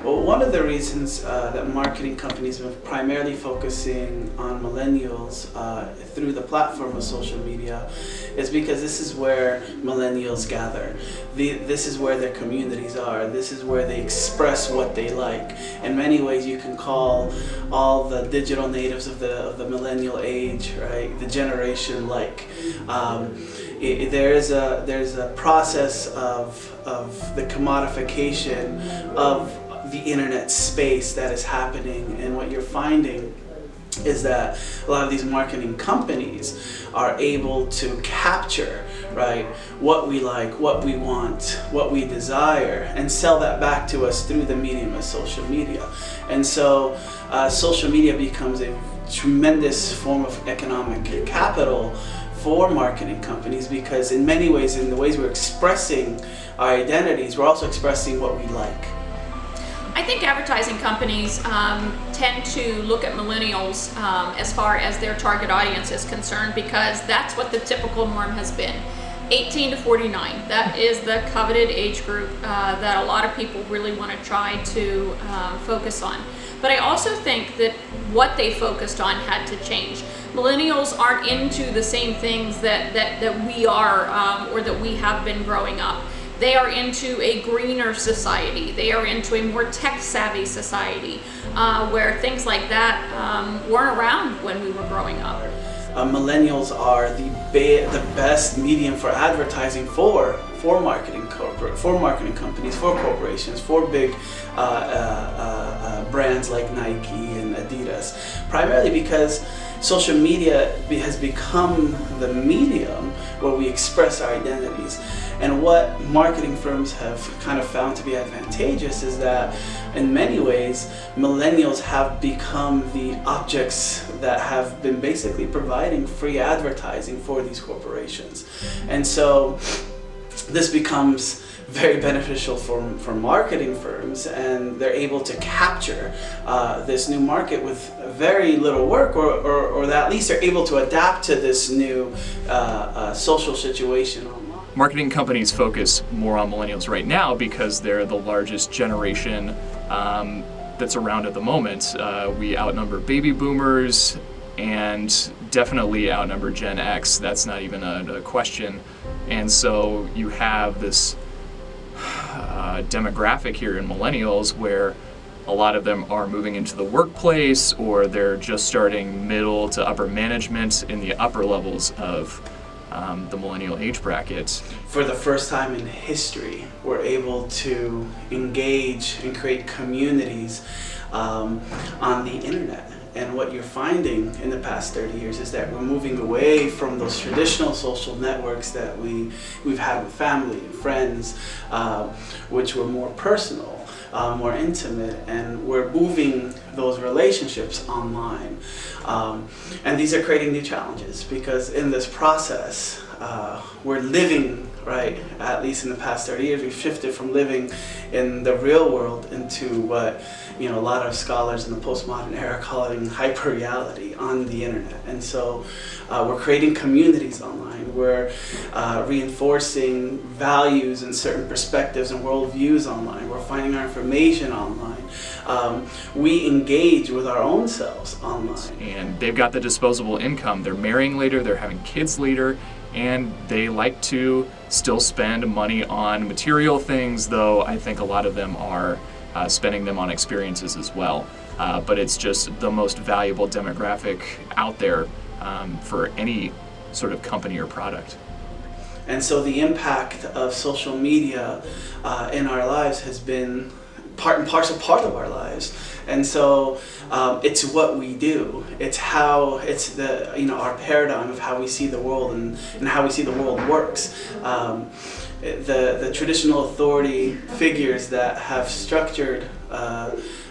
Well, one of the reasons that marketing companies have been primarily focusing on millennials through the platform of social media is because this is where millennials gather. This is where their communities are. This is where they express what they like. In many ways, you can call all the digital natives of the millennial age, right, the generation like. There's a process of the commodification of the internet space that is happening, and what you're finding is that a lot of these marketing companies are able to capture, right, what we like, what we want, what we desire, and sell that back to us through the medium of social media. And so social media becomes a tremendous form of economic capital for marketing companies, because in many ways, in the ways we're expressing our identities, we're also expressing what we like. I think advertising companies tend to look at millennials as far as their target audience is concerned, because that's what the typical norm has been. 18 to 49, that is the coveted age group that a lot of people really want to try to focus on. But I also think that what they focused on had to change. Millennials aren't into the same things that we are or that we have been growing up. They are into a greener society. They are into a more tech-savvy society where things like that weren't around when we were growing up. Millennials are the best medium for advertising for marketing companies, for corporations, for big brands like Nike and Adidas, primarily because social media has become the medium where we express our identities. And what marketing firms have kind of found to be advantageous is that in many ways, millennials have become the objects that have been basically providing free advertising for these corporations. And so this becomes very beneficial for marketing firms, and they're able to capture this new market with very little work, or at least they're able to adapt to this new social situation online. Marketing companies focus more on millennials right now because they're the largest generation that's around at the moment. We outnumber baby boomers and definitely outnumber Gen X. That's not even a question. And so you have this demographic here in millennials where a lot of them are moving into the workplace, or they're just starting middle to upper management in the upper levels of the millennial age bracket. For the first time in history, we're able to engage and create communities on the internet. And what you're finding in the past 30 years is that we're moving away from those traditional social networks that we've had with family and friends, which were more personal, more intimate, and we're moving those relationships online. And these are creating new challenges, because in this process, we're living, right, at least in the past 30 years, we've shifted from living in the real world into what, a lot of scholars in the postmodern era calling hyper-reality on the internet. And so we're creating communities online. We're reinforcing values and certain perspectives and worldviews online. We're finding our information online. We engage with our own selves online. And they've got the disposable income. They're marrying later, they're having kids later, and they like to still spend money on material things, though I think a lot of them are spending them on experiences as well. But it's just the most valuable demographic out there for any sort of company or product. And so the impact of social media in our lives has been part and parcel part of our lives. And so it's what we do. It's our paradigm of how we see the world and how we see the world works. The traditional authority figures that have structured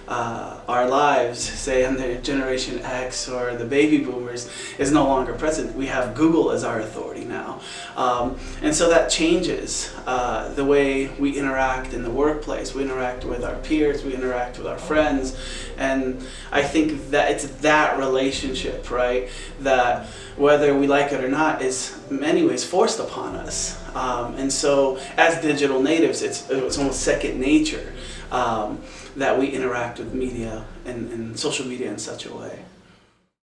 our lives, say under Generation X or the baby boomers, is no longer present. We have Google as our authority now. And so that changes the way we interact in the workplace. We interact with our peers, we interact with our friends. And I think that it's that relationship, right, that whether we like it or not is in many ways forced upon us. And so as digital natives, it's almost second nature that we interact with media and social media in such a way.